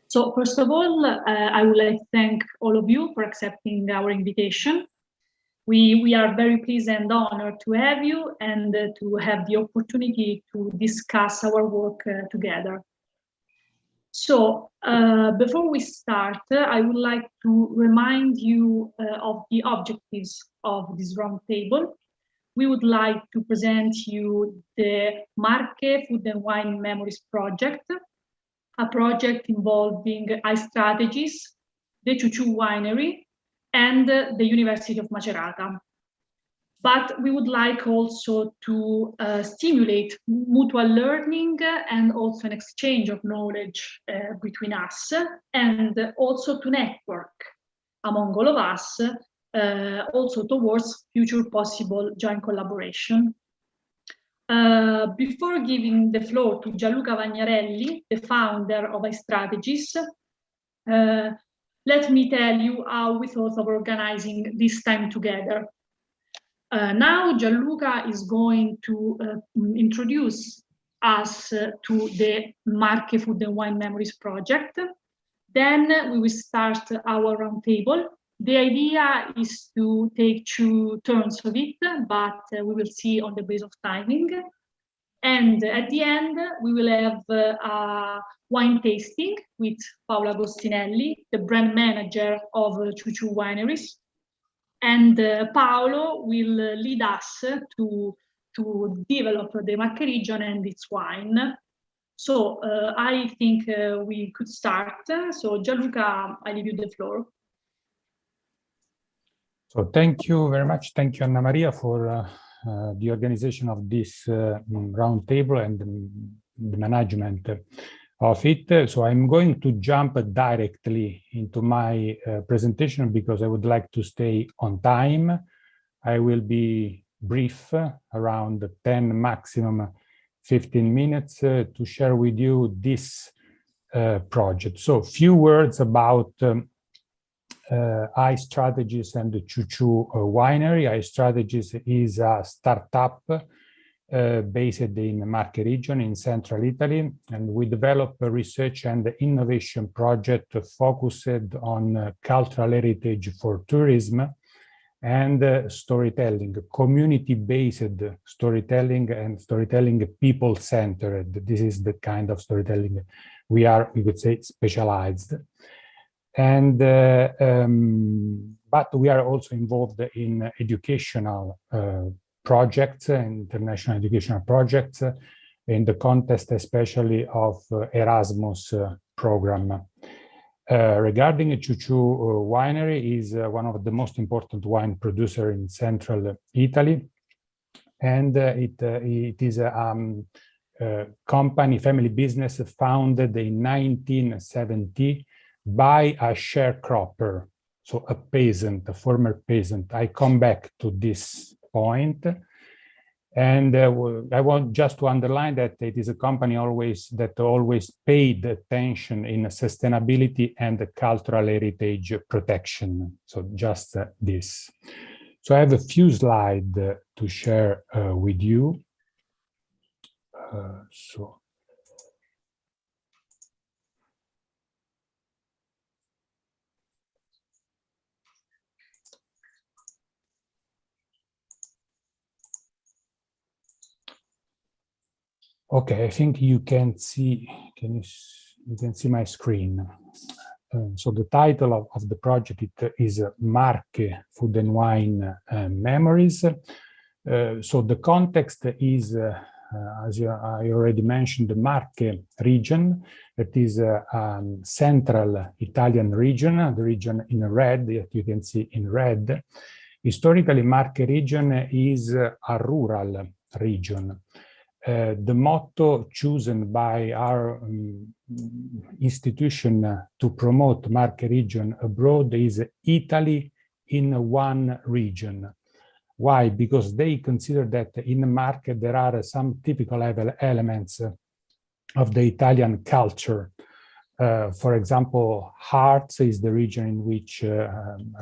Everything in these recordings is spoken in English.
So first of all, I would like to thank all of you for accepting our invitation. We are very pleased and honored to have you and to have the opportunity to discuss our work together. So before we start, I would like to remind you of the objectives of this roundtable. We would like to present you the Marche Food and Wine Memories Project, a project involving iStrategies, the Ciuciù Winery, and the University of Macerata. But we would like also to stimulate mutual learning and also an exchange of knowledge between us, and also to network among all of us, also towards future possible joint collaboration. Before giving the floor to Gianluca Vagnarelli, the founder of iStrategies, let me tell you how we thought of organizing this time together. Now Gianluca is going to introduce us to the Marche Food and Wine Memories Project. Then we will start our roundtable. The idea is to take 2 turns of it, but we will see on the basis of timing. And at the end, we will have a wine tasting with Paola Agostinelli, the brand manager of Ciuciù Wineries. And Paolo will lead us to develop the Marche region and its wine. So I think we could start. So Gianluca, I leave you the floor. So thank you very much. Thank you, Annamaria, for the organization of this roundtable and the management of it. So I'm going to jump directly into my presentation because I would like to stay on time. I will be brief, around 10, maximum 15 minutes to share with you this project. So few words about iStrategies and the Ciuciù Winery. iStrategies is a startup based in Marche region in central Italy, and we develop a research and innovation project focused on cultural heritage for tourism and storytelling, community-based storytelling and storytelling people-centered. This is the kind of storytelling we would say, specialized. And but we are also involved in educational projects, international educational projects, in the context especially of Erasmus program. Regarding Ciuciù Winery, is one of the most important wine producer in central Italy, and it is a company, family business founded in 1970 by a sharecropper, so a peasant, a former peasant. I come back to this point, and I want just to underline that it is a company that always paid attention in sustainability and cultural heritage protection. So just this. So I have a few slides to share with you. Okay, I think you can see. You can see my screen. So the title of the project is Marche Food and Wine Memories. So the context is, as I already mentioned, the Marche region. That is a central Italian region, the region in red that you can see in red. Historically, Marche region is a rural region. The motto chosen by our institution to promote Marche region abroad is Italy in one region. Why? Because they consider that in Marche there are some typical elements of the Italian culture. For example, arts is the region in which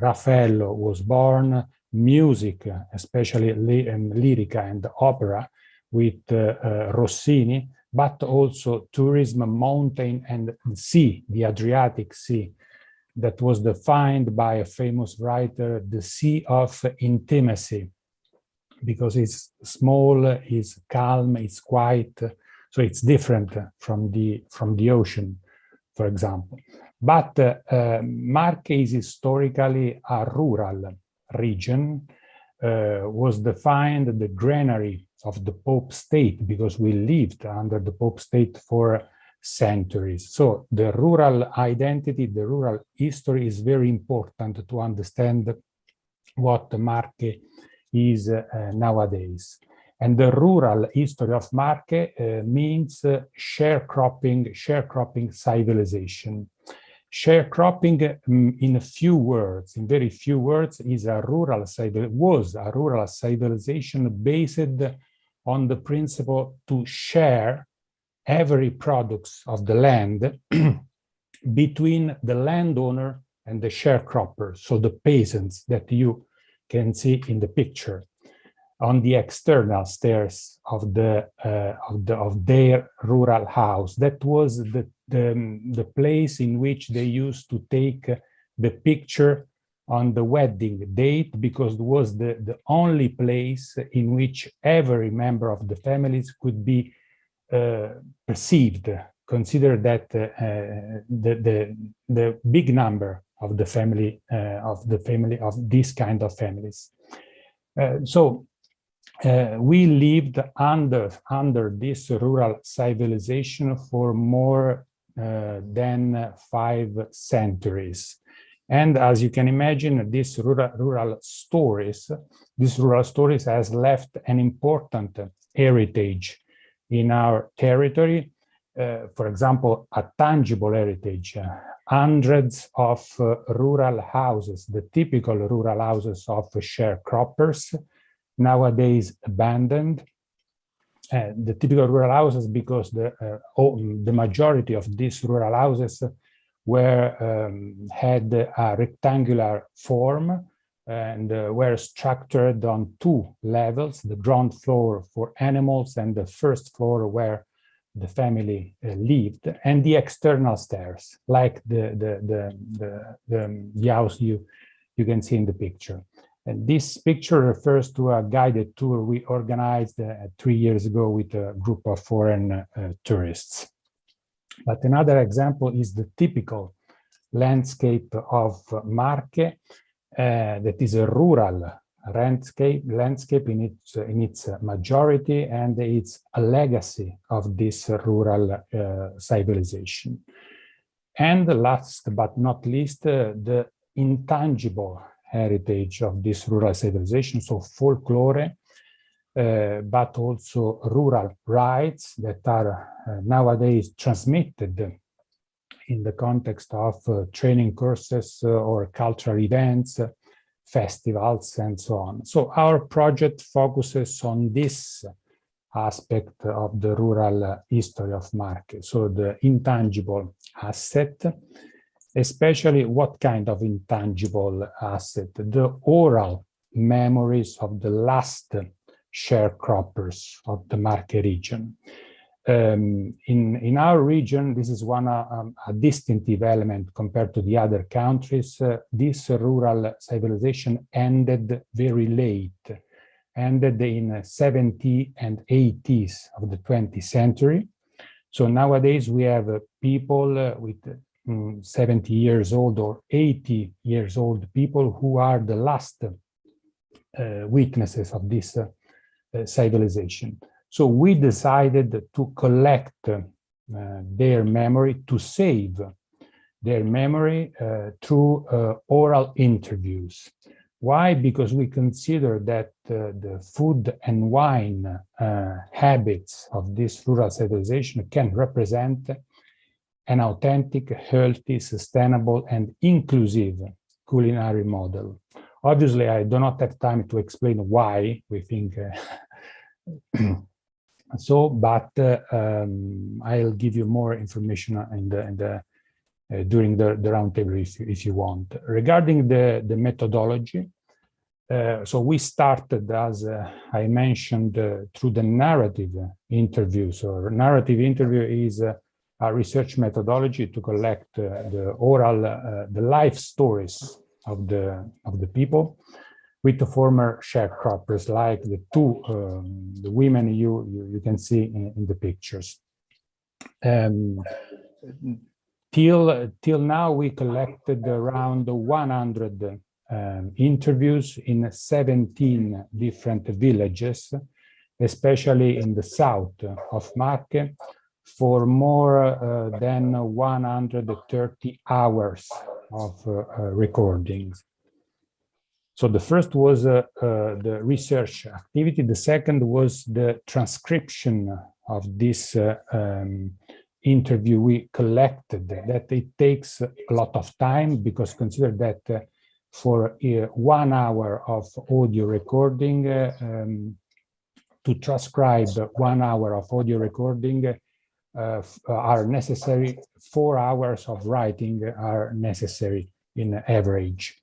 Raffaello was born, music, especially lyrica and opera, with Rossini, but also tourism, mountain, and sea, the Adriatic Sea, that was defined by a famous writer, the Sea of Intimacy, because it's small, it's calm, it's quiet, so it's different from the ocean, for example. But Marche is historically a rural region, was defined the granary of the Pope state because we lived under the Pope state for centuries. So the rural identity, the rural history is very important to understand what Marche is nowadays. And the rural history of Marche means sharecropping civilization. Sharecropping, in a few words, in very few words, was a rural civilization based on the principle to share every products of the land between the landowner and the sharecroppers, so the peasants that you can see in the picture on the external stairs of their rural house. That was the place in which they used to take the picture on the wedding date, because it was the only place in which every member of the families could be perceived. Consider that the big number of the family of this kind of families. We lived under this rural civilization for more than 5 centuries. And as you can imagine, these rural stories has left an important heritage in our territory. For example, a tangible heritage, hundreds of rural houses, the typical rural houses of sharecroppers, nowadays abandoned. The typical rural houses, because the majority of these rural houses had a rectangular form and were structured on 2 levels, the ground floor for animals and the first floor where the family lived, and the external stairs, like the house you can see in the picture. And this picture refers to a guided tour we organized 3 years ago with a group of foreign tourists. But another example is the typical landscape of Marche, that is a rural landscape in its majority, and it's a legacy of this rural civilization. And last but not least, the intangible heritage of this rural civilization, so folklore, but also rural rites that are nowadays transmitted in the context of training courses or cultural events, festivals, and so on. So our project focuses on this aspect of the rural history of Marche, so the intangible asset. Especially what kind of intangible asset? The oral memories of the last sharecroppers of the Marche region. In our region, this is a distinctive element compared to the other countries. This rural civilization ended very late, ended in 70s and 80s of the 20th century. So nowadays we have people with 70 years old or 80 years old people who are the last witnesses of this civilization. So we decided to collect their memory, to save their memory through oral interviews. Why? Because we consider that the food and wine habits of this rural civilization can represent an authentic, healthy, sustainable, and inclusive culinary model. Obviously, I do not have time to explain why we think so, but I'll give you more information during the roundtable if you want. Regarding the methodology, So we started, as I mentioned, through the narrative interview. So narrative interview is a research methodology to collect the oral, the life stories of the people with the former sharecroppers, like the two the women you can see in the pictures. Till now, we collected around 100 interviews in 17 different villages, especially in the south of Marche, for more than 130 hours of recordings. So the first was the research activity. The second was the transcription of this interview we collected. That it takes a lot of time, because consider that for 1 hour of audio recording, to transcribe 1 hour of audio recording are necessary, 4 hours of writing are necessary in average.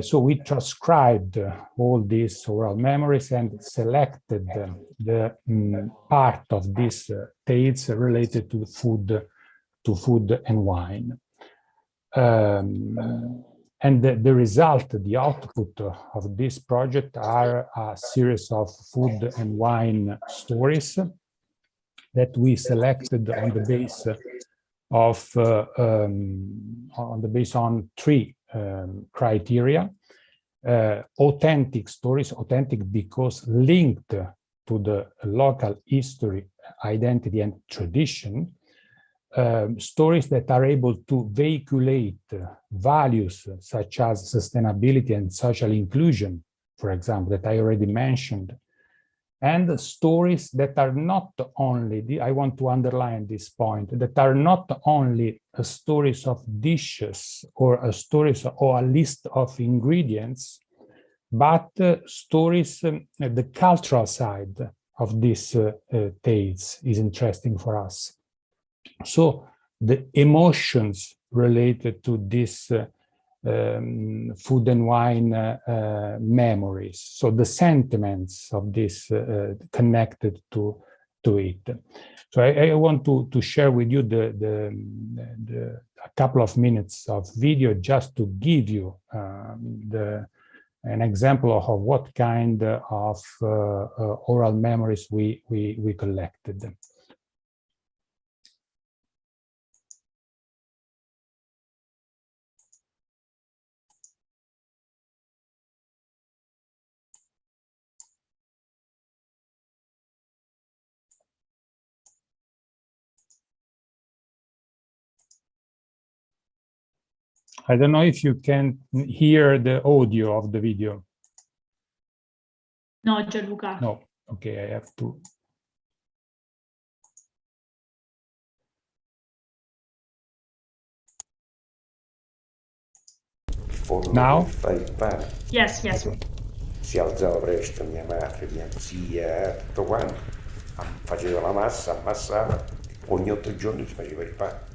So we transcribed all these oral memories and selected the part of these tales related to food and wine. And the result, the output of this project are a series of food and wine stories that we selected on the base of on 3 criteria. Authentic stories, authentic because linked to the local history, identity, and tradition. Stories that are able to vehiculate values such as sustainability and social inclusion, for example, that I already mentioned. And stories that are not only, I want to underline this point, that are not only stories of dishes or stories or a list of ingredients, but stories, the cultural side of these tales is interesting for us. So the emotions related to this food and wine memories, so the sentiments of this connected to it. So I want to share with you a couple of minutes of video just to give you an example of what kind of oral memories we collected. I don't know if you can hear the audio of the video. No, Gianluca. No, okay, I have to. Now? Yes. Okay. Si alzava presto mia madre, mia zia, tutto quanto, faceva la massa, ammassava, ogni 8 giorni si faceva il pane.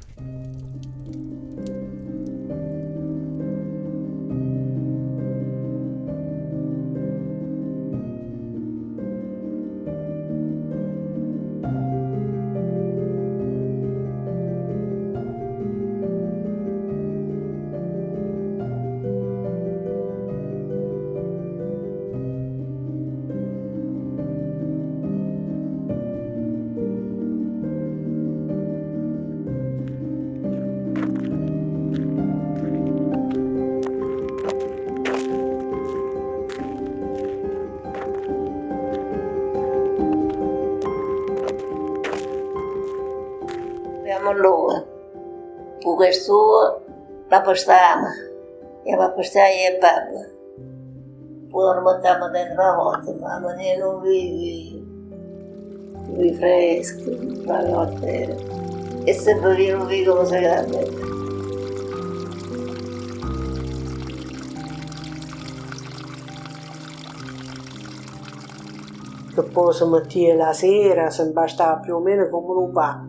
Allora, con questo la pastiamo e la pastiamo e babbo. Poi la mettiamo dentro la volta, ma non vivi freschi, la notte. E sempre vivi come si grande. Poi si metteva la sera, si impastava più o meno come un pa.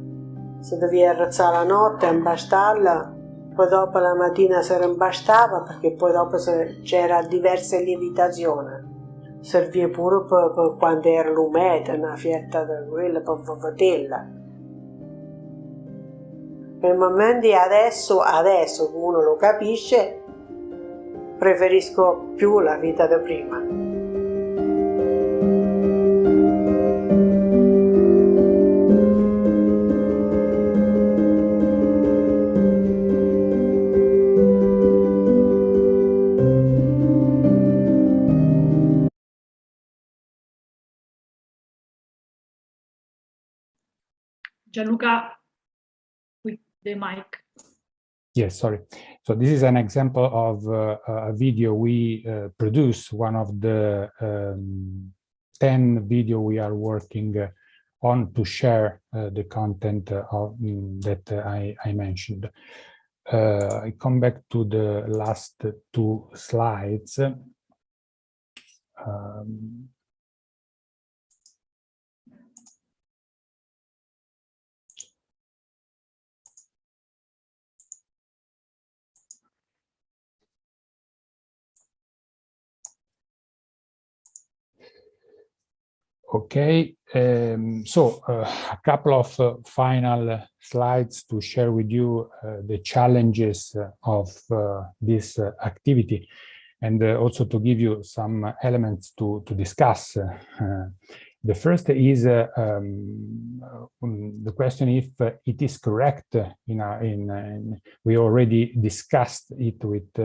Si doveva arrezzare la notte, impastarla poi dopo la mattina si impastava, perché poi dopo c'era diverse lievitazioni. Serviva pure per quando era l'umeta, una fietta di quella per vederla. Per momenti adesso che uno lo capisce, preferisco più la vita di prima. Gianluca, with the mic. Yes, sorry. So this is an example of a video we produced, one of the 10 video we are working on to share the content of that I mentioned. I come back to the last two slides. Okay, so a couple of final slides to share with you the challenges of this activity, and also to give you some elements to discuss. The first is the question if it is correct. We already discussed it with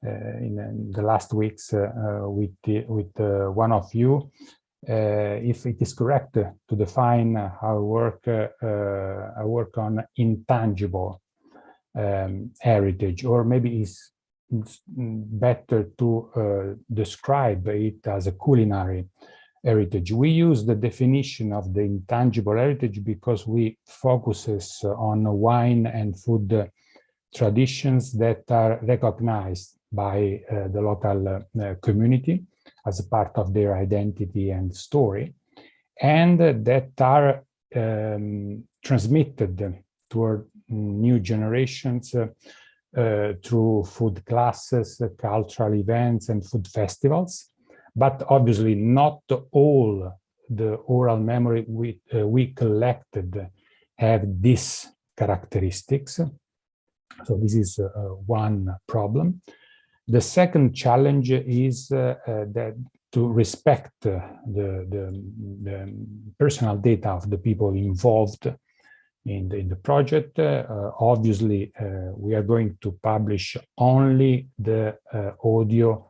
in the last weeks with one of you, if it is correct to define our work on intangible heritage, or maybe it's better to describe it as a culinary heritage. We use the definition of the intangible heritage because we focuses on wine and food traditions that are recognized by the local community as a part of their identity and story, and that are transmitted toward new generations through food classes, cultural events, and food festivals. But obviously not all the oral memory we collected have these characteristics. So this is one problem. The second challenge is that to respect the personal data of the people involved in the project. Obviously, we are going to publish only the audio.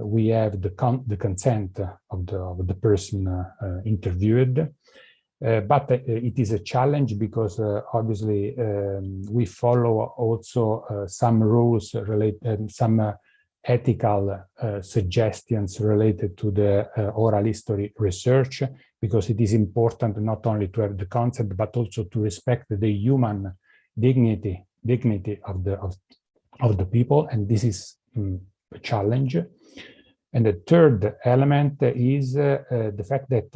We have the consent of the person interviewed. But it is a challenge because obviously we follow also some rules related, some ethical suggestions related to the oral history research, because it is important not only to have the concept but also to respect the human dignity of the people, and this is a challenge. And the third element is the fact that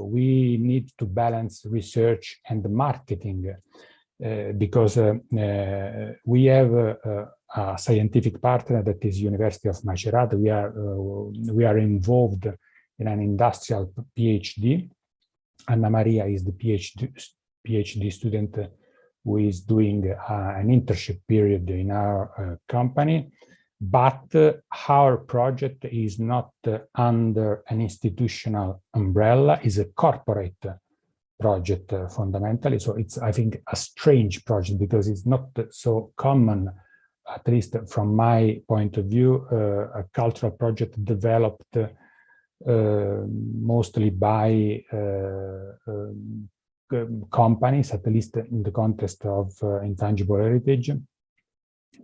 we need to balance research and marketing because we have a scientific partner that is University of Macerata. We are involved in an industrial PhD. Annamaria is the PhD student who is doing an internship period in our company. But our project is not under an institutional umbrella, is a corporate project fundamentally. So it's, I think, a strange project because it's not so common, at least from my point of view, a cultural project developed mostly by companies, at least in the context of intangible heritage.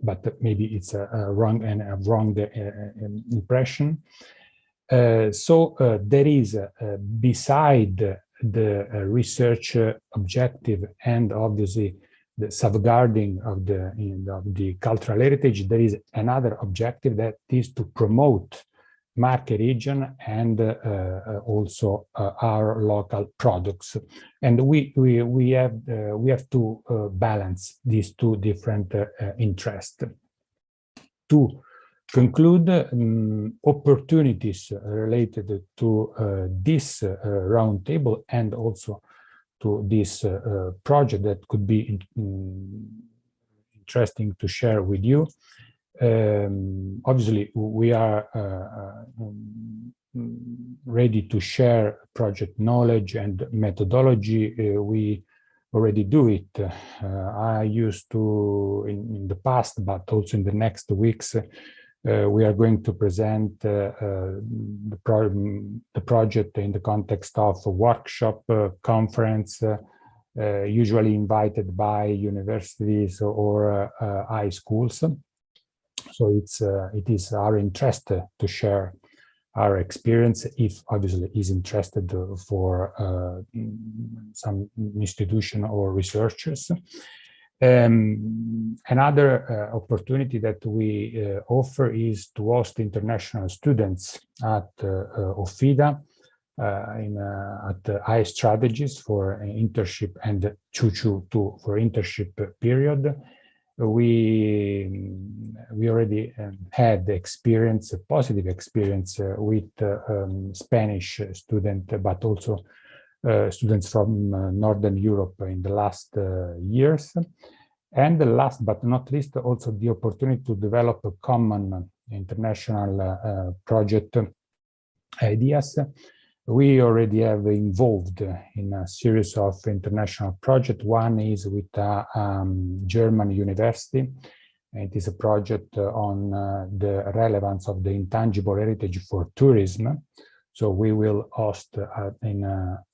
But maybe it's a wrong impression. So there is, beside the research objective and obviously the safeguarding of the cultural heritage, there is another objective that is to promote Marche region and also our local products. And we have to balance these two different interests. To conclude, opportunities related to this roundtable and also to this project that could be interesting to share with you. Obviously, we are ready to share project knowledge and methodology. We already do it. I used to in the past, but also in the next weeks, we are going to present the project in the context of a workshop, conference, usually invited by universities or high schools. So it is our interest to share our experience, if obviously is interested for some institution or researchers. Another opportunity that we offer is to host international students at OFIDA at high strategies for internship and CHU2 for internship period. We already had experience, a positive experience with Spanish students, but also students from Northern Europe in the last years. And last but not least, also the opportunity to develop a common international project ideas. We already have involved in a series of international projects. One is with a German university. It is a project on the relevance of the intangible heritage for tourism. So we will host in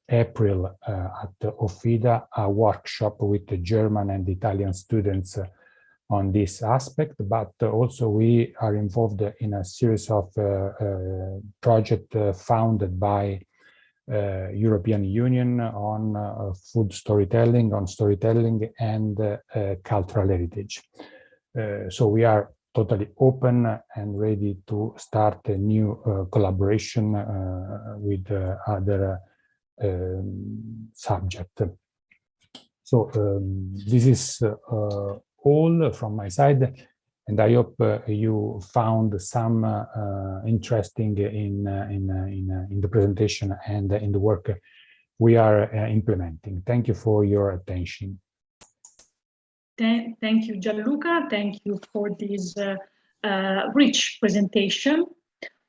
April at OFIDA a workshop with the German and Italian students on this aspect, but also we are involved in a series of projects founded by European Union on food storytelling, and cultural heritage. So we are totally open and ready to start a new collaboration with other subject. So this is all from my side, and I hope you found some interesting in the presentation and in the work we are implementing. Thank you for your attention. Thank you, Gianluca. Thank you for this rich presentation.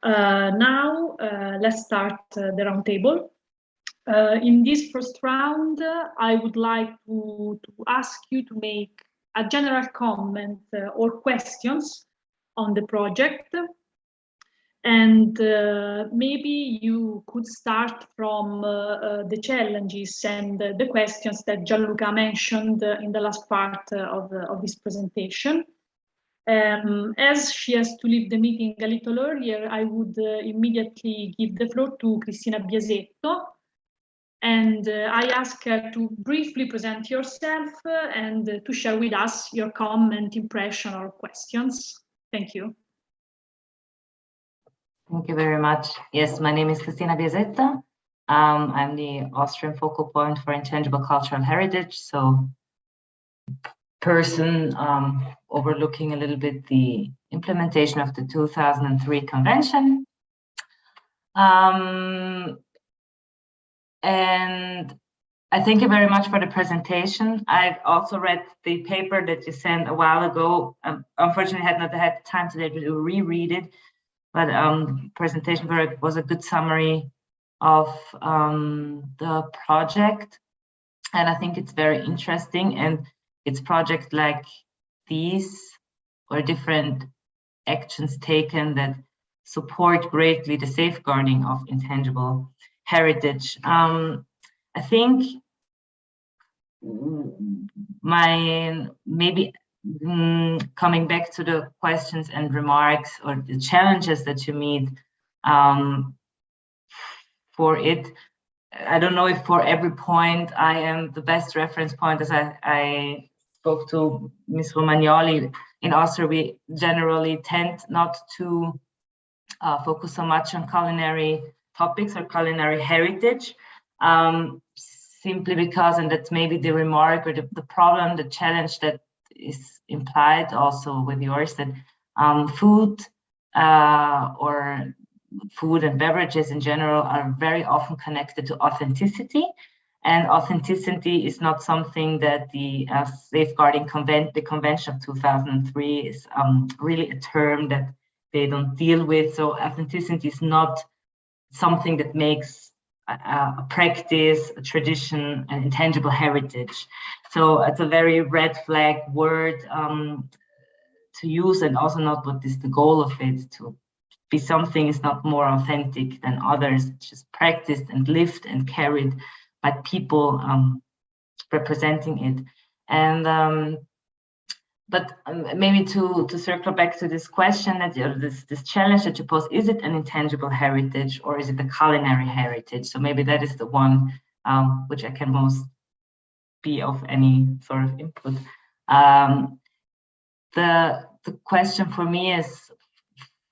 Now, let's start the roundtable. In this first round, I would like to ask you to make a general comment or questions on the project. And maybe you could start from the challenges and the questions that Gianluca mentioned in the last part of this presentation. As she has to leave the meeting a little earlier, I would immediately give the floor to Cristina Biasetto. And I ask her to briefly present yourself and to share with us your comment, impression, or questions. Thank you. Thank you very much. Yes, my name is Cristina Biasetto. I'm the Austrian focal point for intangible cultural heritage, so person overlooking a little bit the implementation of the 2003 convention. And I thank you very much for the presentation. I've also read the paper that you sent a while ago. Unfortunately, I had not had time today to reread it, but the presentation was a good summary of the project. And I think it's very interesting. And it's projects like these or different actions taken that support greatly the safeguarding of intangible heritage. I think coming back to the questions and remarks or the challenges that you meet for it, I don't know if for every point I am the best reference point, as I spoke to Ms. Romagnoli. In Austria, we generally tend not to focus so much on culinary topics or culinary heritage, simply because, and that's maybe the remark or the problem, the challenge that is implied also with yours, that food or food and beverages in general are very often connected to authenticity. And authenticity is not something that the safeguarding the Convention of 2003 is really a term that they don't deal with. So authenticity is not something that makes a practice, a tradition, an intangible heritage. So it's a very red flag word to use, and also not what is the goal of it. To be something is not more authentic than others. It's just practiced and lived and carried by people representing it. And but maybe to circle back to this question, that this challenge that you pose, is it an intangible heritage or is it a culinary heritage? So maybe that is the one which I can most be of any sort of input. The question for me is,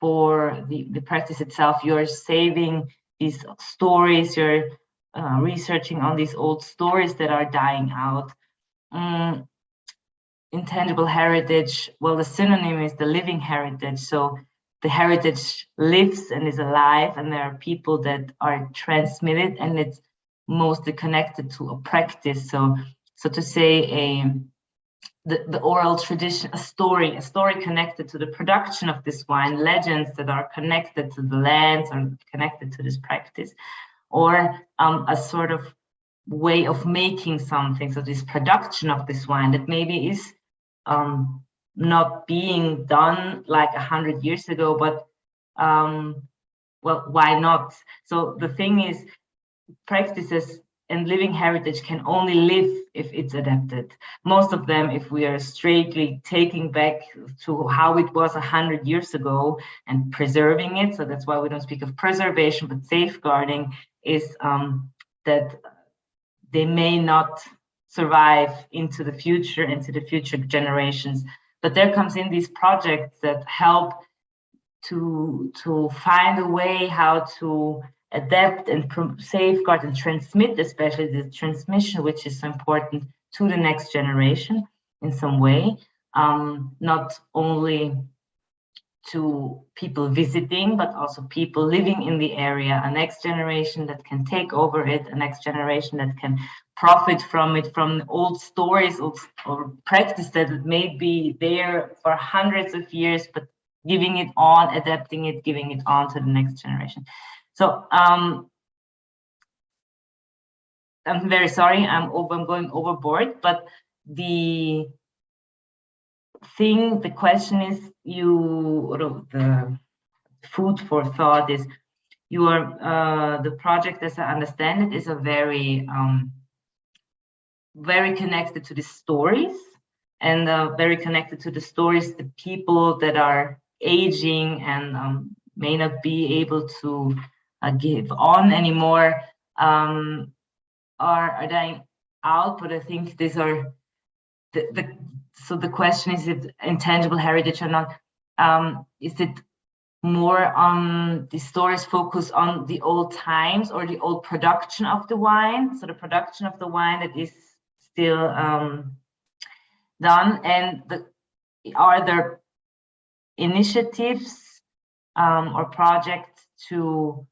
for the practice itself, you're saving these stories, you're researching on these old stories that are dying out. Intangible heritage, well, the synonym is the living heritage. So the heritage lives and is alive, and there are people that are transmitted, and it's mostly connected to a practice. So to say, the oral tradition, a story connected to the production of this wine, legends that are connected to the lands or connected to this practice, or a sort of way of making something. So this production of this wine that maybe is not being done like 100 years ago, but well, why not? So the thing is, practices and living heritage can only live if it's adapted. Most of them, if we are straightly taking back to how it was 100 years ago and preserving it, so that's why we don't speak of preservation, but safeguarding, is that they may not survive into the future generations. But there comes in these projects that help to find a way how to adapt and safeguard and transmit, especially the transmission, which is so important, to the next generation in some way, not only to people visiting, but also people living in the area, a next generation that can take over it, a next generation that can profit from it, from old stories or practice that may be there for hundreds of years, but giving it on, adapting it, giving it on to the next generation. So I'm very sorry, I'm going overboard, but the question is, the food for thought is, the project, as I understand it, is a very connected to the stories, and very connected to the stories, the people that are aging and may not be able to give on anymore, are dying out. But I think these are so the question is, it intangible heritage or not? Is it more on the stories focus on the old times or the old production of the wine? So the production of the wine that is still done, and are there initiatives or projects to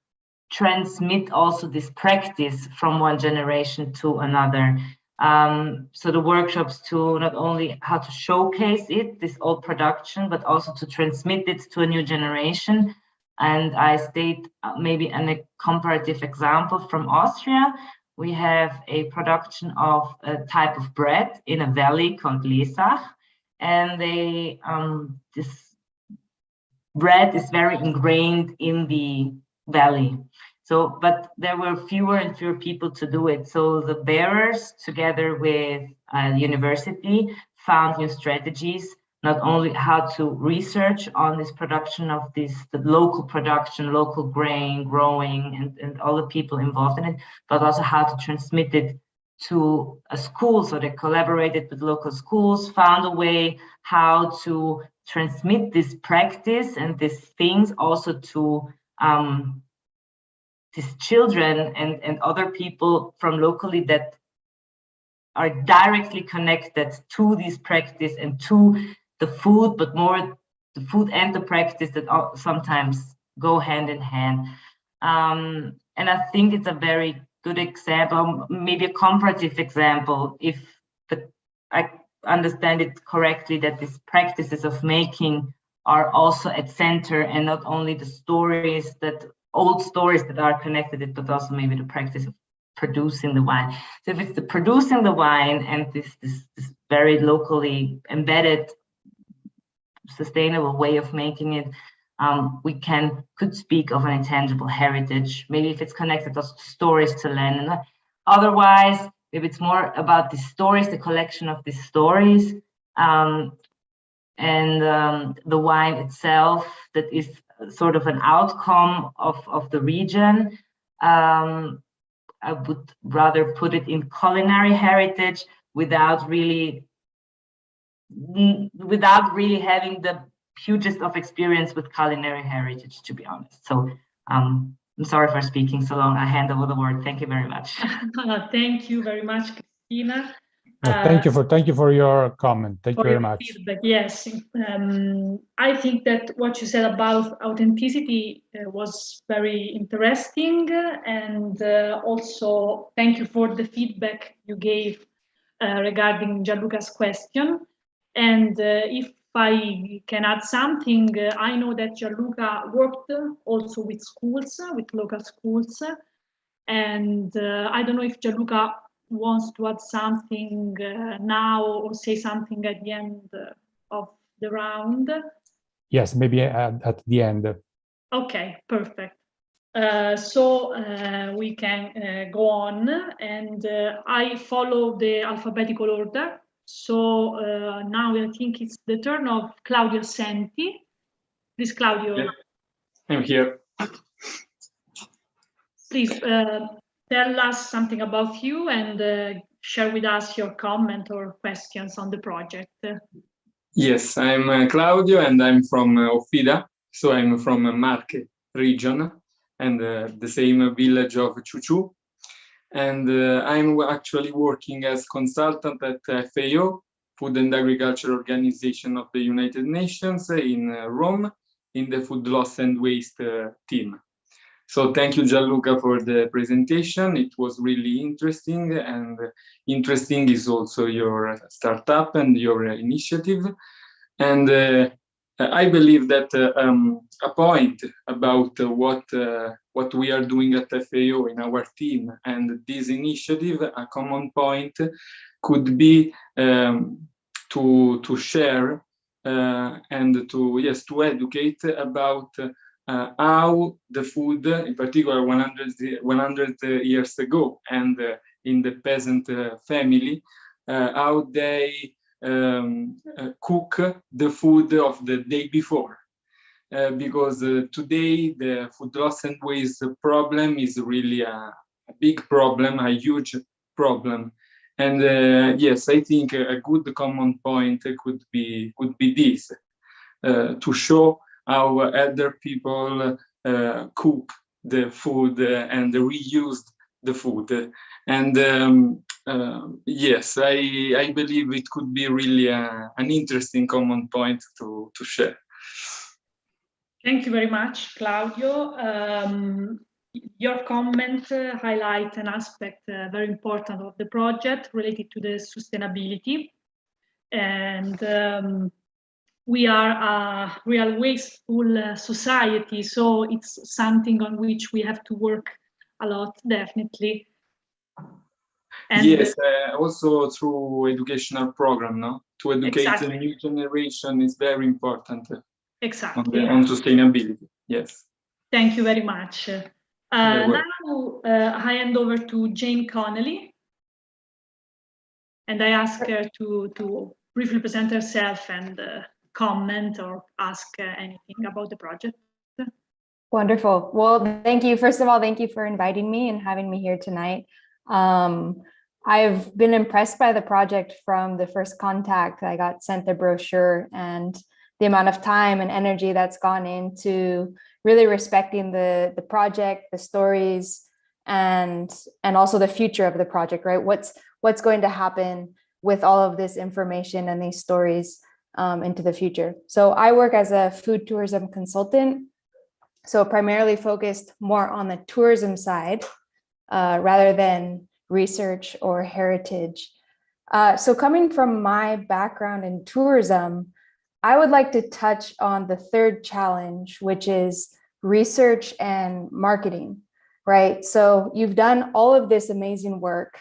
transmit also this practice from one generation to another? So the workshops to not only how to showcase this old production, but also to transmit it to a new generation. And I state maybe a comparative example from Austria. We have a production of a type of bread in a valley called Lesach, and this bread is very ingrained in the valley. So, but there were fewer and fewer people to do it. So the bearers, together with the university, found new strategies, not only how to research on this production of the local production, local grain growing, and all the people involved in it, but also how to transmit it to a school. So they collaborated with local schools, found a way how to transmit this practice and these things also to these children and other people from locally that are directly connected to this practice and to the food, but more the food and the practice that sometimes go hand in hand. And I think it's a very good example, maybe a comparative example, if I understand it correctly, that these practices of making are also at center and not only the stories that old stories that are connected, but also maybe the practice of producing the wine. So if it's the producing the wine and this very locally embedded, sustainable way of making it, we could speak of an intangible heritage. Maybe if it's connected to stories to learn. And otherwise, maybe it's more about the stories, the collection of these stories, and the wine itself that is sort of an outcome of the region. I would rather put it in culinary heritage without really having the hugest of experience with culinary heritage, to be honest. So I'm sorry for speaking so long. I hand over the word. Thank you very much. Thank you very much, Cristina. Thank you for your comment. Thank you very much. Feedback. Yes, I think that what you said about authenticity was very interesting, and also thank you for the feedback you gave regarding Gianluca's question. And if I can add something, I know that Gianluca worked also with schools, with local schools, and I don't know if Gianluca wants to add something now or say something at the end of the round. Yes, maybe at the end. Okay, perfect. So we can go on, and I follow the alphabetical order. So now I think it's the turn of Claudio Senti. Please, Claudio. Yeah, I'm here. Please tell us something about you and share with us your comment or questions on the project. Yes, I'm Claudio and I'm from Offida. So I'm from Marche region and the same village of Ciuciu. And I'm actually working as consultant at FAO, Food and Agriculture Organization of the United Nations in Rome, in the Food Loss and Waste team. So thank you, Gianluca, for the presentation. It was really interesting, and interesting is also your startup and your initiative. And I believe that a point about what we are doing at FAO in our team and this initiative, a common point could be to share and to educate about how the food, in particular 100 years ago, and in the peasant family, how they cook the food of the day before. Because today the food loss and waste problem is really a big problem, a huge problem. And yes, I think a good common point could be this, to show how other people cook the food and reuse the food. And yes, I believe it could be really an interesting common point to share. Thank you very much, Claudio. Your comment highlights an aspect very important of the project related to the sustainability. And we are a real wasteful society, so it's something on which we have to work a lot, definitely. And yes, also through educational program, no? To educate the new generation is very important. Exactly. On sustainability, yes. Thank you very much. Now I hand over to Jane Connolly, and I ask her to briefly present herself and comment or ask anything about the project. Wonderful. Well, thank you. First of all, thank you for inviting me and having me here tonight. I've been impressed by the project from the first contact. I got sent the brochure, and the amount of time and energy that's gone into really respecting the project, the stories, and also the future of the project, right? What's going to happen with all of this information and these stories into the future. So I work as a food tourism consultant, so primarily focused more on the tourism side rather than research or heritage. So coming from my background in tourism, I would like to touch on the third challenge, which is research and marketing, right? So you've done all of this amazing work,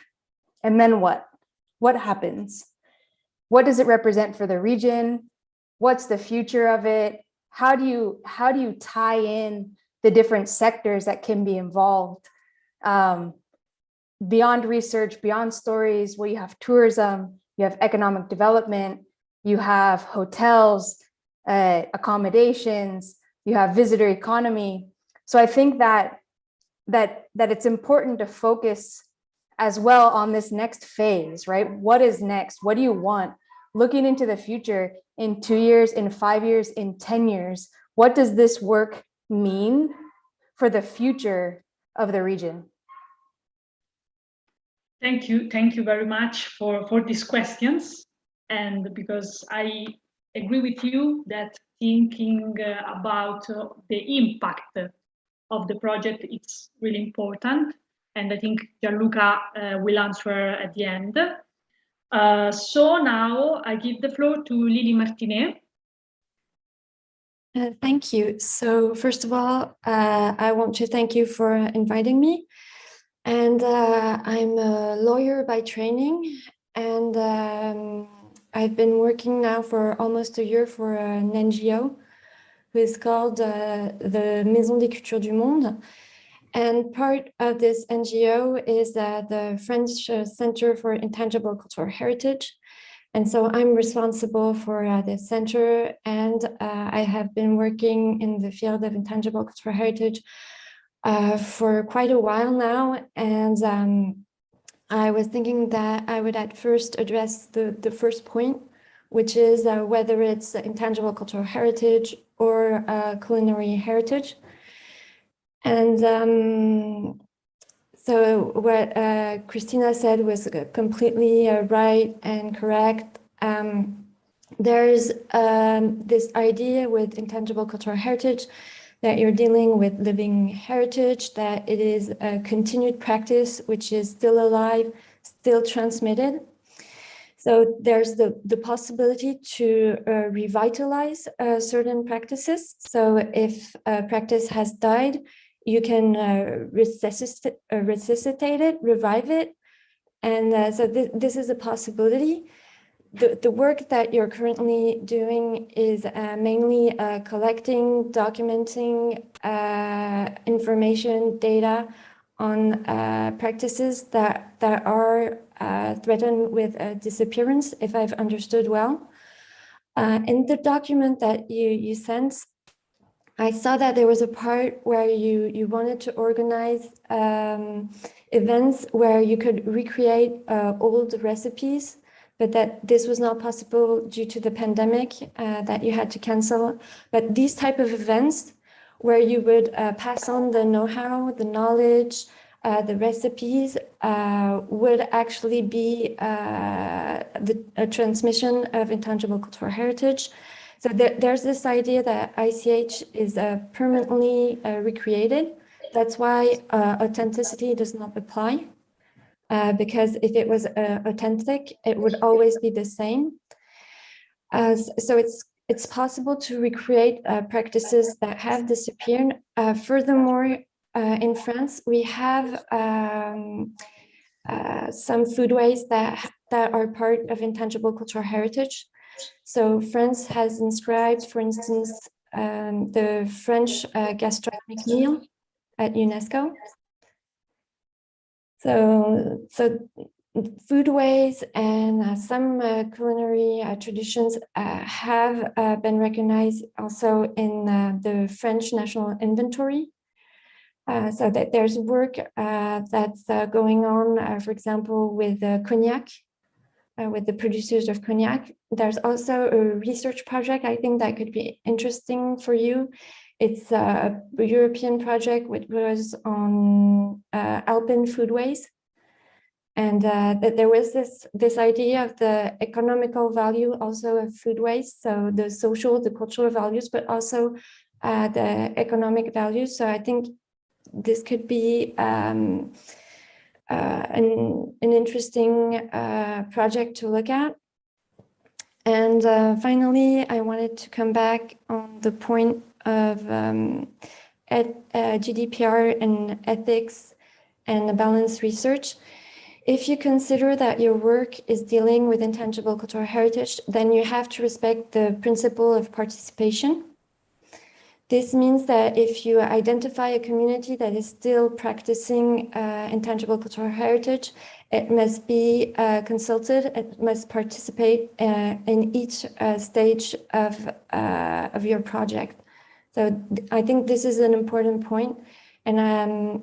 and then what? What happens? What does it represent for the region? What's the future of it? How do you tie in the different sectors that can be involved? Beyond research, beyond stories, well, you have tourism, you have economic development, you have hotels, accommodations, you have visitor economy. So I think that it's important to focus as well on this next phase, right? What is next? What do you want? Looking into the future in 2 years, in 5 years, in 10 years, what does this work mean for the future of the region? Thank you very much for these questions. And because I agree with you that thinking about the impact of the project, it's really important. And I think Gianluca will answer at the end. So now I give the floor to Lily Martinet. Thank you. So first of all, I want to thank you for inviting me. And I'm a lawyer by training, and I've been working now for almost a year for an NGO who is called the Maison des Cultures du Monde. And part of this NGO is the French Center for Intangible Cultural Heritage. And so I'm responsible for this center, and I have been working in the field of intangible cultural heritage for quite a while now. And I was thinking that I would at first address the first point, which is whether it's intangible cultural heritage or culinary heritage. And so what Christina said was completely right and correct. There's this idea with intangible cultural heritage that you're dealing with living heritage, that it is a continued practice which is still alive, still transmitted. So there's the possibility to revitalize certain practices. So if a practice has died, you can resuscitate it, revive it. And so this is a possibility. The work that you're currently doing is mainly collecting, documenting information, data on practices that are threatened with disappearance, if I've understood well. In the document that you sent, I saw that there was a part where you wanted to organize events where you could recreate old recipes, but that this was not possible due to the pandemic, that you had to cancel. But these type of events where you would pass on the know-how, the knowledge, the recipes would actually be a transmission of intangible cultural heritage. So there's this idea that ICH is permanently recreated. That's why authenticity does not apply. Because if it was authentic, it would always be the same. So it's possible to recreate practices that have disappeared. Furthermore, in France, we have some foodways that are part of intangible cultural heritage. So France has inscribed, for instance, the French gastronomic meal at UNESCO. So foodways and some culinary traditions have been recognized also in the French National Inventory. So that there's work that's going on, for example, with cognac, with the producers of cognac. There's also a research project, I think, that could be interesting for you. It's a European project which was on Alpine foodways. And that there was this idea of the economical value also of food waste, so the social, the cultural values, but also the economic values. So I think this could be an interesting project to look at. And finally, I wanted to come back on the point of GDPR and ethics and balanced research. If you consider that your work is dealing with intangible cultural heritage, then you have to respect the principle of participation. This means that if you identify a community that is still practicing intangible cultural heritage, it must be consulted, it must participate in each stage of your project. So I think this is an important point. And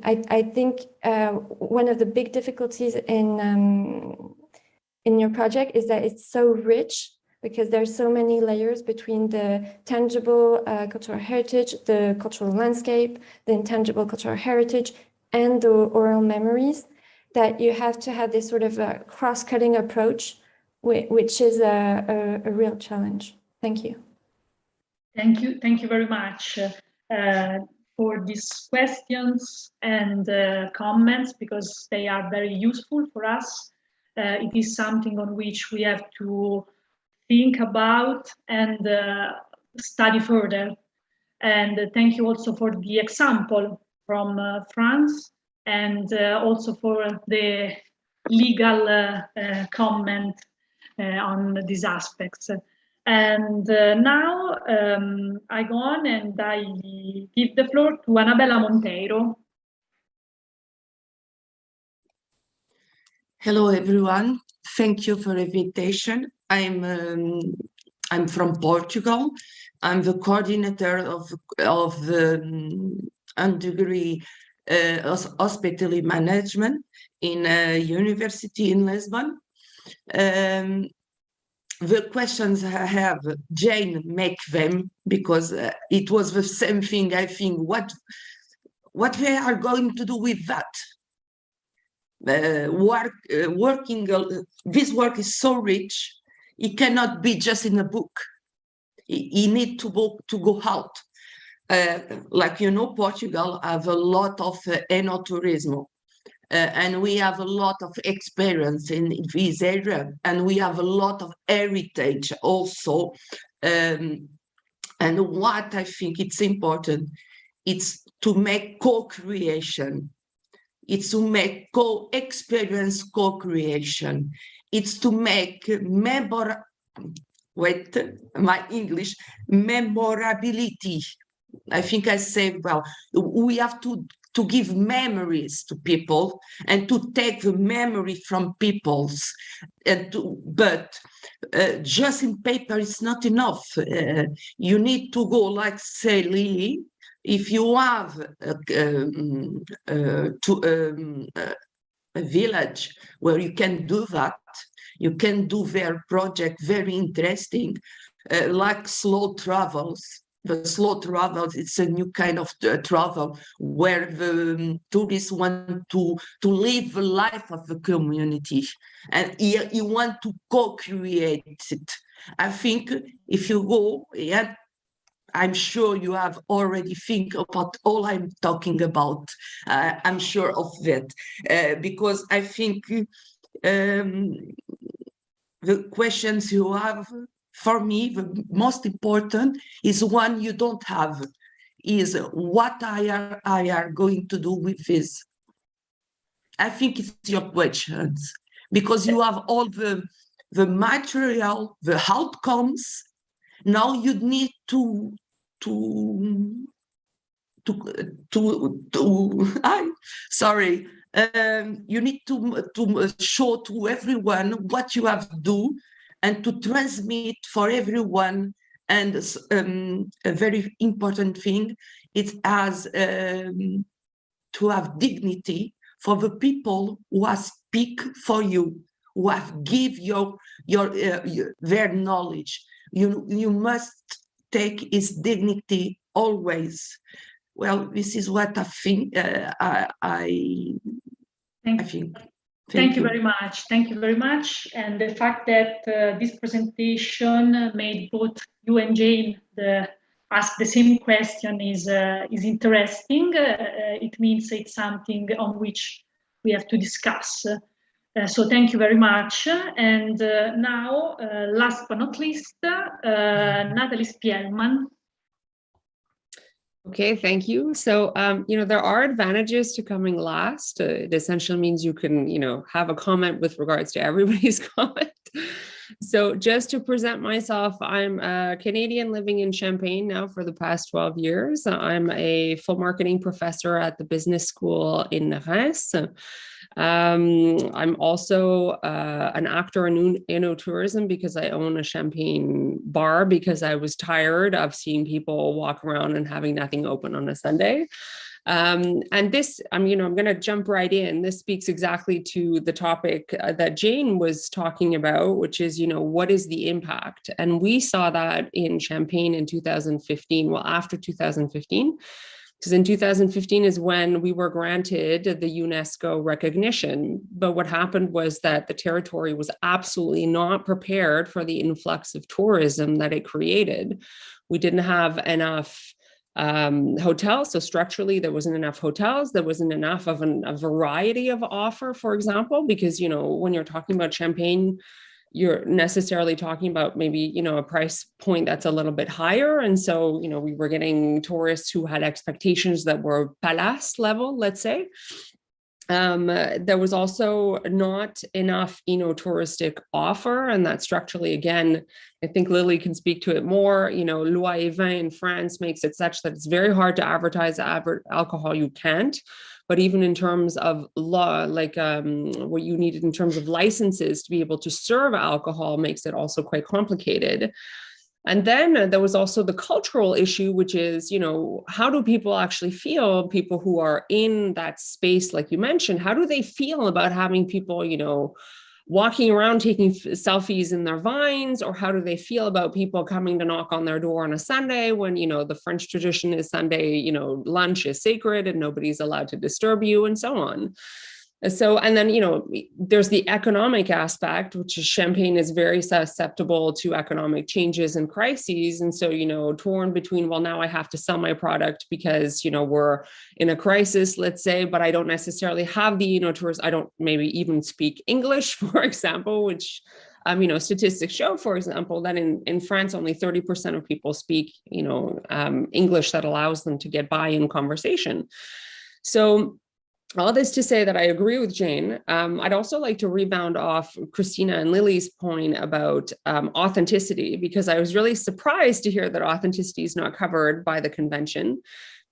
I think one of the big difficulties in your project is that it's so rich, because there's so many layers between the tangible cultural heritage, the cultural landscape, the intangible cultural heritage, and the oral memories, that you have to have this sort of cross-cutting approach, which is a real challenge. Thank you. Thank you very much for these questions and comments, because they are very useful for us. It is something on which we have to think about and study further. And thank you also for the example from France, and also for the legal comment on these aspects. And now I go on and I give the floor to Annabella Monteiro. Hello, everyone. Thank you for the invitation. I'm from Portugal. I'm the coordinator of the underdegree hospitality management in a university in Lisbon. The questions I have, Jane make them, because it was the same thing. I think what we are going to do with that. This work is so rich, it cannot be just in a book. You need to go out. Like you know, Portugal have a lot of enoturismo, and we have a lot of experience in this area, and we have a lot of heritage also. And what I think it's important, it's to make co-creation. It's to make co-experience, co-creation. It's to make memorability. I think I said, well, we have to give memories to people and to take the memory from people's. But just in paper is not enough. You need to go, like say Lily, if you have a village where you can do that, you can do their project very interesting, like slow travels. The slow travels, it's a new kind of travel where the tourists want to live the life of the community, and you want to co-create it. I think if you go, yeah, I'm sure you have already think about all I'm talking about. I'm sure of that, because I think the questions you have, for me, the most important is one you don't have, is what I are going to do with this. I think it's your questions, because you have all the material, the outcomes. Now you need to you need to show to everyone what you have to do and to transmit for everyone. And a very important thing, it has to have dignity for the people who have speak for you, who have give their knowledge. You must take his dignity always. Well, this is what I think. I think. Thank you very much. Thank you very much. And the fact that this presentation made both you and Jane ask the same question is interesting. It means it's something on which we have to discuss. So thank you very much. And now, last but not least, Natalie Spielman. Okay, thank you. So, there are advantages to coming last. It essentially means you can, have a comment with regards to everybody's comment. So just to present myself, I'm a Canadian living in Champagne now for the past 12 years. I'm a full marketing professor at the business school in Reims. I'm also an actor in eno-tourism because I own a champagne bar because I was tired of seeing people walk around and having nothing open on a Sunday. And this, I'm going to jump right in. This speaks exactly to the topic that Jane was talking about, which is, what is the impact? And we saw that in Champagne in 2015, well, after 2015. Because in 2015 is when we were granted the UNESCO recognition. But what happened was that the territory was absolutely not prepared for the influx of tourism that it created. We didn't have enough hotels. So structurally, there wasn't enough hotels. There wasn't enough of a variety of offer, for example, because, when you're talking about Champagne, you're necessarily talking about maybe, a price point that's a little bit higher. And so, we were getting tourists who had expectations that were palace level, let's say. There was also not enough touristic offer, and that structurally, again, I think Lily can speak to it more. Loi et Vin in France makes it such that it's very hard to advertise alcohol. You can't. But even in terms of law, like what you needed in terms of licenses to be able to serve alcohol makes it also quite complicated. And then there was also the cultural issue, which is, how do people actually feel, people who are in that space, like you mentioned, how do they feel about having people, walking around taking selfies in their vines, or how do they feel about people coming to knock on their door on a Sunday when, the French tradition is Sunday, lunch is sacred and nobody's allowed to disturb you and so on. So, and then, there's the economic aspect, which is Champagne is very susceptible to economic changes and crises. And so, torn between, well, now I have to sell my product because, we're in a crisis, let's say, but I don't necessarily have the, tourists. I don't maybe even speak English, for example, which, statistics show, for example, that in France, only 30% of people speak, English that allows them to get by in conversation. So, all this to say that I agree with Jane. I'd also like to rebound off Christina and Lily's point about authenticity, because I was really surprised to hear that authenticity is not covered by the convention.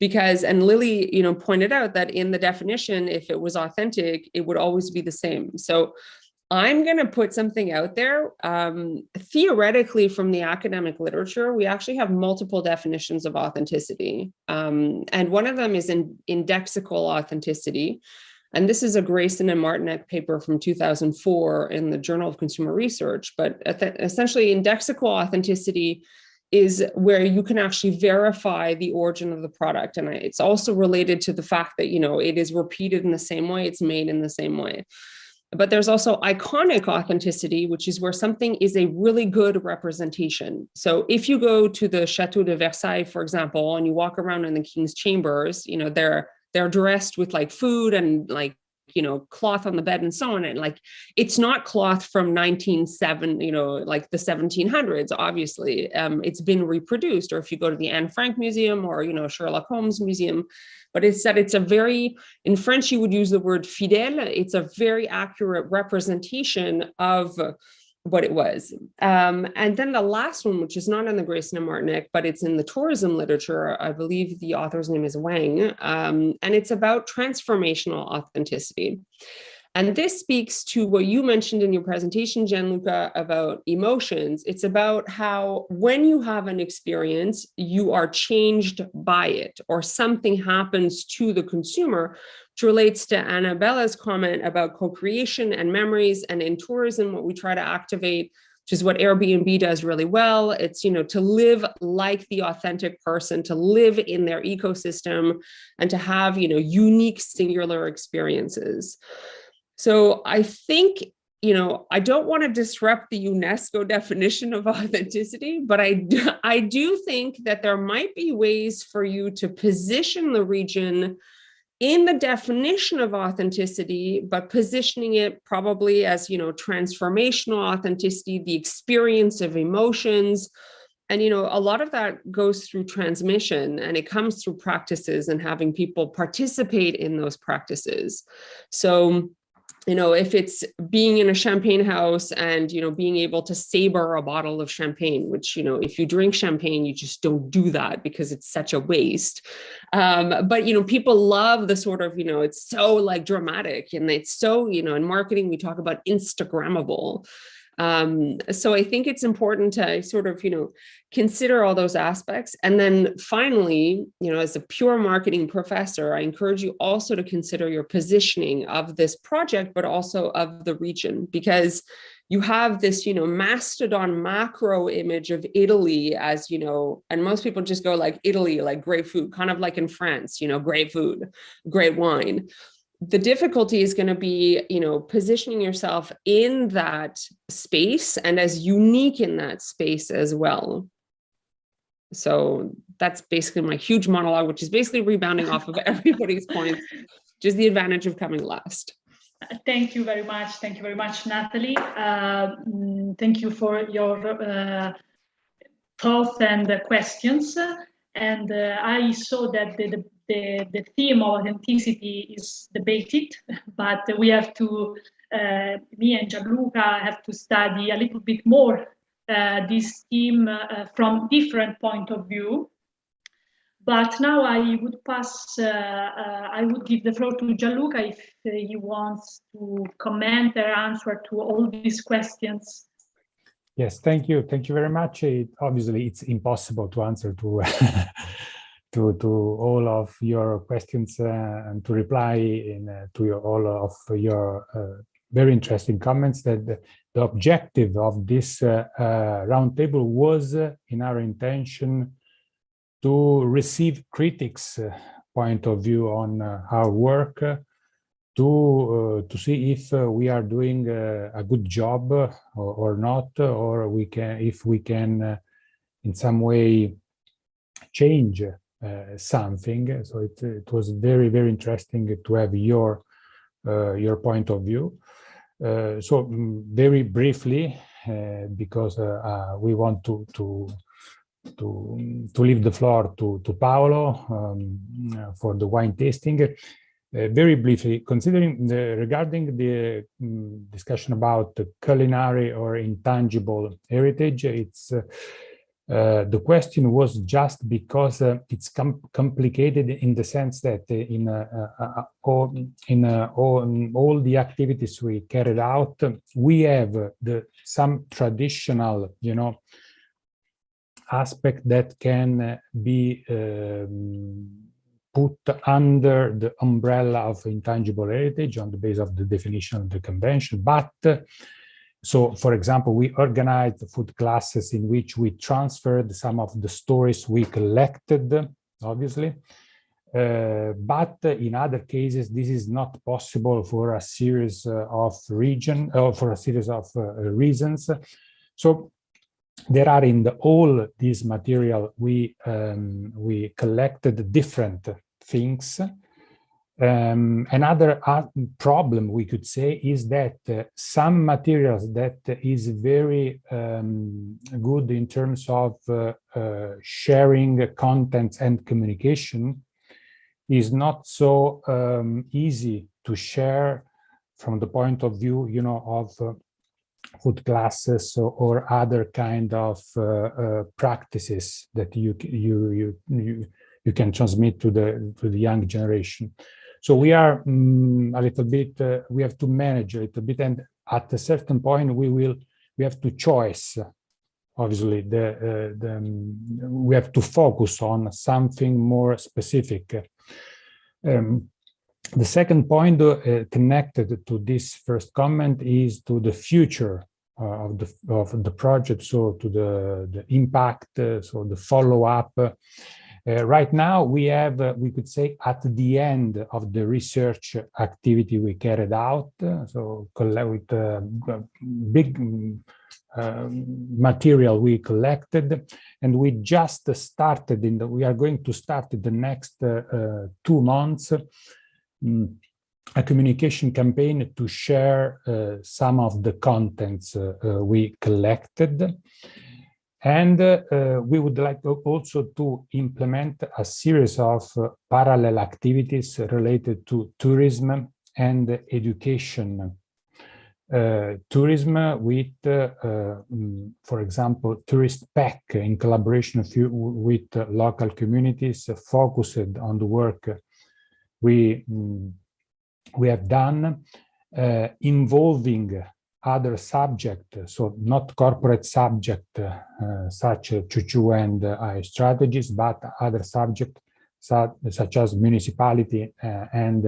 Because, and Lily, pointed out that in the definition, if it was authentic, it would always be the same. So I'm going to put something out there. Theoretically, from the academic literature, we actually have multiple definitions of authenticity. And one of them is indexical authenticity. And this is a Grayson and Martinek paper from 2004 in the Journal of Consumer Research. But essentially, indexical authenticity is where you can actually verify the origin of the product. And it's also related to the fact that, it is repeated in the same way, it's made in the same way. But there's also iconic authenticity, which is where something is a really good representation. So if you go to the Chateau de Versailles, for example, and you walk around in the King's chambers, they're dressed with like food and like, cloth on the bed and so on. And like, it's not cloth from 1907, like the 1700s, obviously. It's been reproduced. Or if you go to the Anne Frank Museum or, Sherlock Holmes Museum, but it's that it's a very, in French, you would use the word fidèle. It's a very accurate representation of what it was. And then the last one, which is not in the Grayson and Martinek, but it's in the tourism literature. I believe the author's name is Wang. And it's about transformational authenticity. And this speaks to what you mentioned in your presentation, Gianluca, about emotions. It's about how when you have an experience, you are changed by it, or something happens to the consumer, which relates to Annabella's comment about co-creation and memories. And in tourism, what we try to activate, which is what Airbnb does really well. It's, to live like the authentic person, to live in their ecosystem, and to have, unique singular experiences. So I think, I don't want to disrupt the UNESCO definition of authenticity, but I do think that there might be ways for you to position the region in the definition of authenticity, but positioning it probably as, transformational authenticity, the experience of emotions. And, a lot of that goes through transmission, and it comes through practices and having people participate in those practices. So, if it's being in a champagne house and, being able to savor a bottle of champagne, which, if you drink champagne, you just don't do that because it's such a waste. But, people love the sort of, it's so like dramatic, and it's so, in marketing, we talk about Instagrammable. So I think it's important to sort of, consider all those aspects. And then finally, as a pure marketing professor, I encourage you also to consider your positioning of this project, but also of the region, because you have this, mastodon macro image of Italy as, and most people just go like Italy, like great food, kind of like in France, great food, great wine. The difficulty is going to be, positioning yourself in that space and as unique in that space as well. So that's basically my huge monologue, which is basically rebounding off of everybody's points, just the advantage of coming last. Thank you very much. Thank you very much, Natalie. Thank you for your thoughts and questions. And I saw that the theme of authenticity is debated, but we have to, me and Gianluca have to study a little bit more this theme from different point of view. But now I would pass, I would give the floor to Gianluca if he wants to comment or answer to all these questions. Yes, thank you. Thank you very much. Obviously, it's impossible to answer to to all of your questions and to reply to all of your very interesting comments. That the objective of this roundtable was, in our intention, to receive critics' point of view on our work, to see if we are doing a good job or not, or if we can in some way change something. So it was very, very interesting to have your point of view. So very briefly, because we want to leave the floor to Paolo for the wine tasting. Very briefly, considering regarding the discussion about the culinary or intangible heritage, it's the question was just because it's complicated in the sense that in all the activities we carried out, we have some traditional, aspect that can be put under the umbrella of intangible heritage on the basis of the definition of the convention. But so, for example, we organized food classes in which we transferred some of the stories we collected, obviously. But in other cases, this is not possible for a series of reasons. So there are in all this material we collected different things. Another problem we could say is that some materials that is very good in terms of sharing contents and communication is not so easy to share from the point of view, of food classes or other kind of practices that you can transmit to the young generation. So we are a little bit, we have to manage a little bit, and at a certain point we have to choose. Obviously, we have to focus on something more specific. The second point connected to this first comment is to the future of the project, so to the impact, so the follow-up. Right now, we have, we could say, at the end of the research activity we carried out, so with big material we collected, and we just started we are going to start in the next 2 months a communication campaign to share some of the contents we collected. And we would like also to implement a series of parallel activities related to tourism and education. Tourism with, for example, tourist pack in collaboration with local communities, focused on the work we have done, involving other subjects, so not corporate subject such as Chuchu and strategies, but other subjects such as municipality and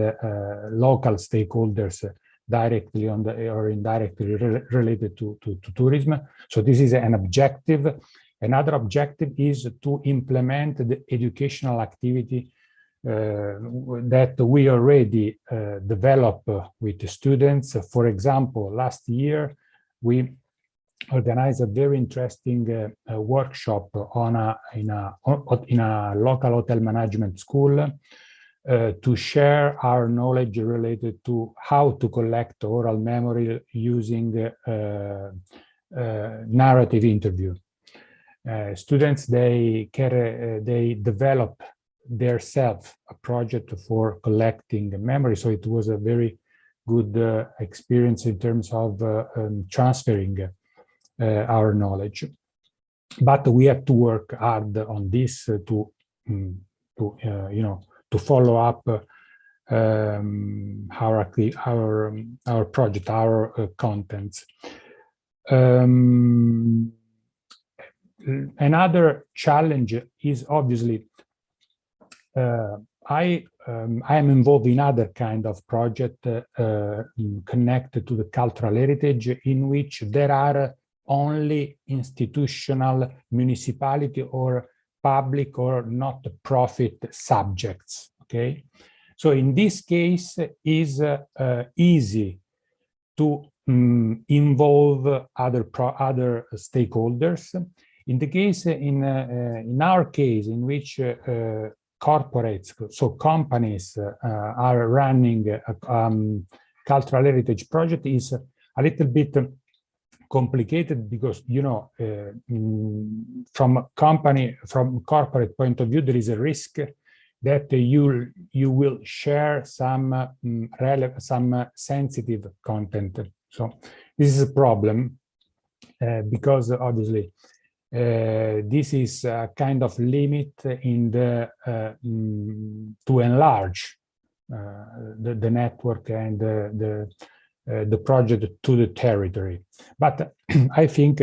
local stakeholders directly or indirectly related to tourism. So this is an objective. Another objective is to implement the educational activity that we already develop with the students. For example, last year we organized a very interesting workshop in a local hotel management school to share our knowledge related to how to collect oral memory using narrative interview. Students, they develop themselves a project for collecting memory, so it was a very good experience in terms of transferring our knowledge. But we have to work hard on this to follow up our project, our contents. Another challenge is obviously I am involved in other kind of project connected to the cultural heritage, in which there are only institutional, municipality or public or not profit subjects. Okay, so in this case is easy to involve other stakeholders. In the case in our case, in which corporates, so companies are running a cultural heritage project, is a little bit complicated, because from corporate point of view, there is a risk that you will share some sensitive content. So this is a problem because obviously this is a kind of limit in the to enlarge the network and the project to the territory. But I think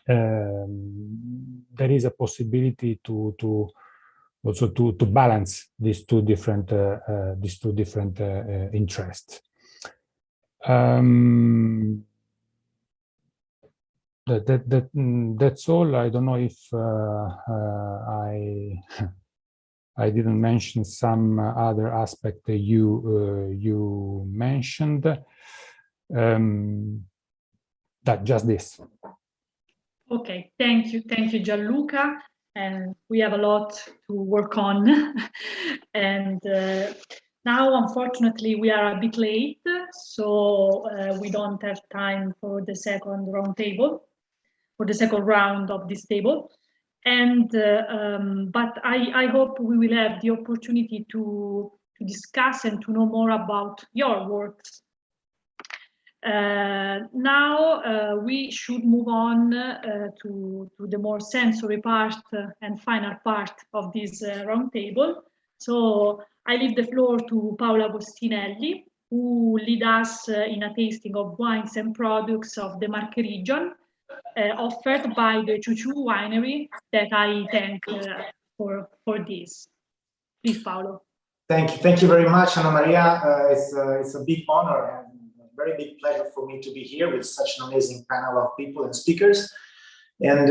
there is a possibility to also to balance these two different interests. That's all. I don't know if I didn't mention some other aspect that you mentioned. That just this. Okay, thank you, Gianluca. And we have a lot to work on. And now, unfortunately, we are a bit late, so we don't have time for the second roundtable, for the second round of this table. And but I hope we will have the opportunity to discuss and to know more about your works. Now we should move on to the more sensory part and final part of this roundtable. So I leave the floor to Paola Agostinelli, who lead us in a tasting of wines and products of the Marche region, offered by the Ciuciù Winery, that I thank for this. Please, Paolo. Thank you very much, Annamaria. It's a big honor and a very big pleasure for me to be here with such an amazing panel of people and speakers. And